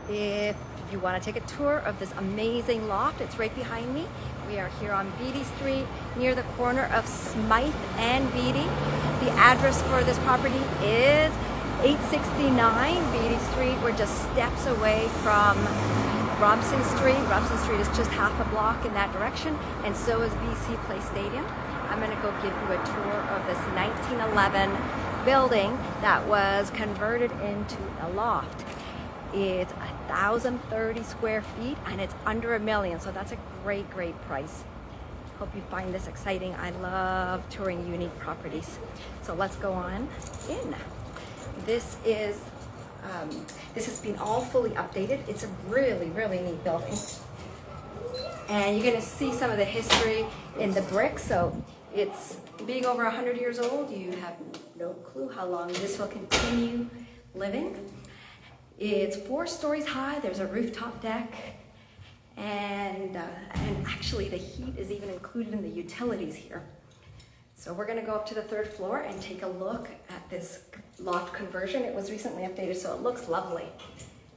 If you want to take a tour of this amazing loft, it's right behind me. We are here on Beatty Street near the corner of Smythe and Beatty. The address for this property is 869 Beatty Street. We're just steps away from Robson Street. Robson Street is just half a block in that direction, and so is BC Place Stadium. I'm going to go give you a tour of this 1911 building that was converted into a loft. It's 1,030 square feet and it's under $1 million, so that's a great price. Hope you find this exciting. I love touring unique properties. So let's go on in. This has been all fully updated. It's a really neat building. And you're gonna see some of the history in the brick. So it's being over 100 years old. You have no clue how long this will continue living. It's 4 stories high. There's a rooftop deck, and actually the heat is even included in the utilities here. So we're gonna go up to the 3rd floor and take a look at this loft conversion. It was recently updated, so it looks lovely.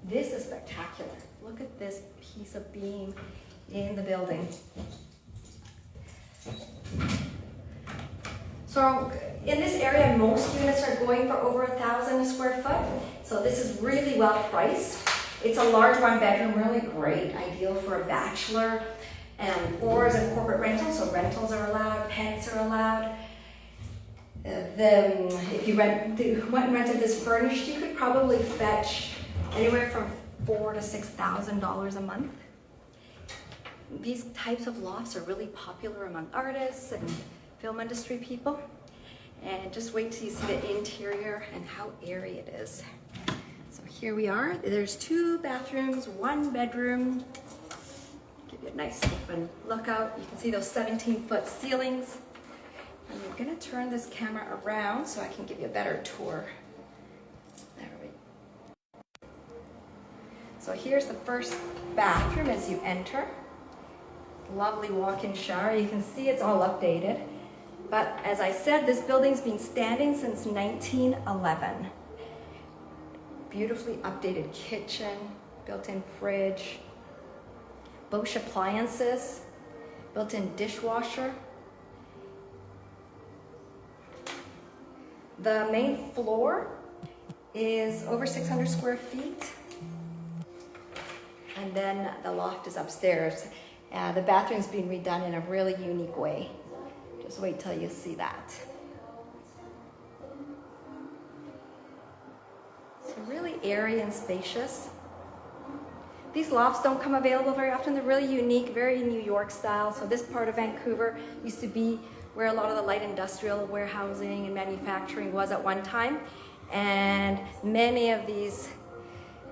This is spectacular. Look at this piece of beam in the building. So in this area, most units are going for over 1,000 a square foot. So this is really well priced. It's a large 1-bedroom, really great, ideal for a bachelor, or as a corporate rental. So rentals are allowed, pets are allowed. If you went and rented this furnished, you could probably fetch anywhere from $4,000 to $6,000 a month. These types of lofts are really popular among artists and film industry people. And just wait till you see the interior and how airy it is. So here we are. There's 2 bathrooms, 1 bedroom. Give you a nice open lookout. You can see those 17-foot ceilings. And I'm gonna turn this camera around so I can give you a better tour. There we go. So here's the first bathroom as you enter. Lovely walk-in shower. You can see it's all updated. But as I said, this building's been standing since 1911. Beautifully updated kitchen, built-in fridge, Bosch appliances, built-in dishwasher. The main floor is over 600 square feet. And then the loft is upstairs. The bathroom's been redone in a really unique way. Just wait till you see that. So really airy and spacious. These lofts don't come available very often. They're really unique, very New York style. So this part of Vancouver used to be where a lot of the light industrial warehousing and manufacturing was at one time. And many of these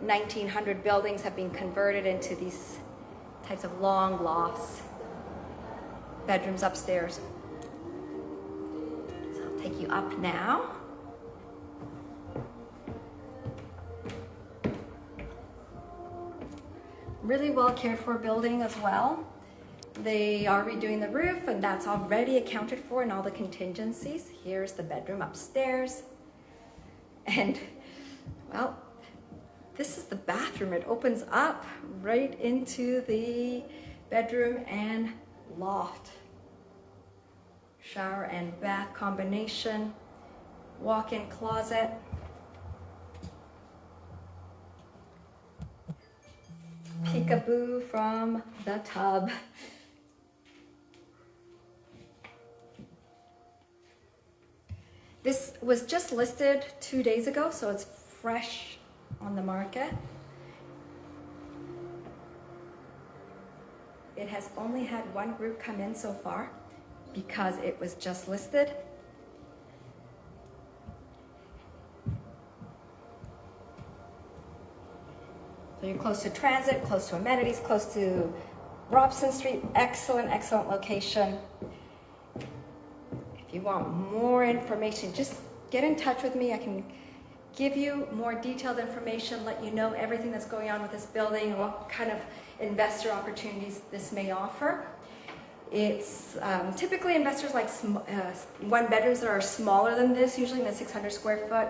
1900 buildings have been converted into these types of long lofts, bedrooms upstairs. Take you up now. Really well cared for building as well. They are redoing the roof, and that's already accounted for in all the contingencies. Here's the bedroom upstairs. And well, this is the bathroom. It opens up right into the bedroom and loft. Shower and bath combination, walk-in closet. Peekaboo from the tub. This was just listed 2 days ago, so it's fresh on the market. It has only had 1 group come in so far, because it was just listed. So you're close to transit, close to amenities, close to Robson Street. Excellent location. If you want more information, just get in touch with me. I can give you more detailed information, let you know everything that's going on with this building and what kind of investor opportunities this may offer. It's typically investors like 1 bedrooms that are smaller than this, usually in the 600 square foot,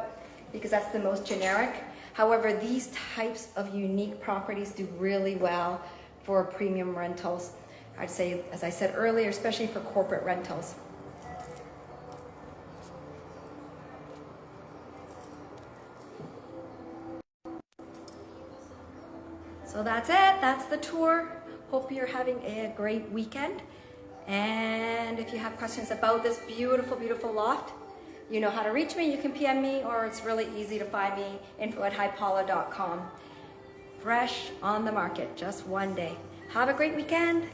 because that's the most generic. However, these types of unique properties do really well for premium rentals. I'd say, as I said earlier, especially for corporate rentals. So that's it, that's the tour. Hope you're having a great weekend. And if you have questions about this beautiful, beautiful loft, you know how to reach me. You can PM me, or it's really easy to find me, info@highpaula.com. Fresh on the market, just one day. Have a great weekend.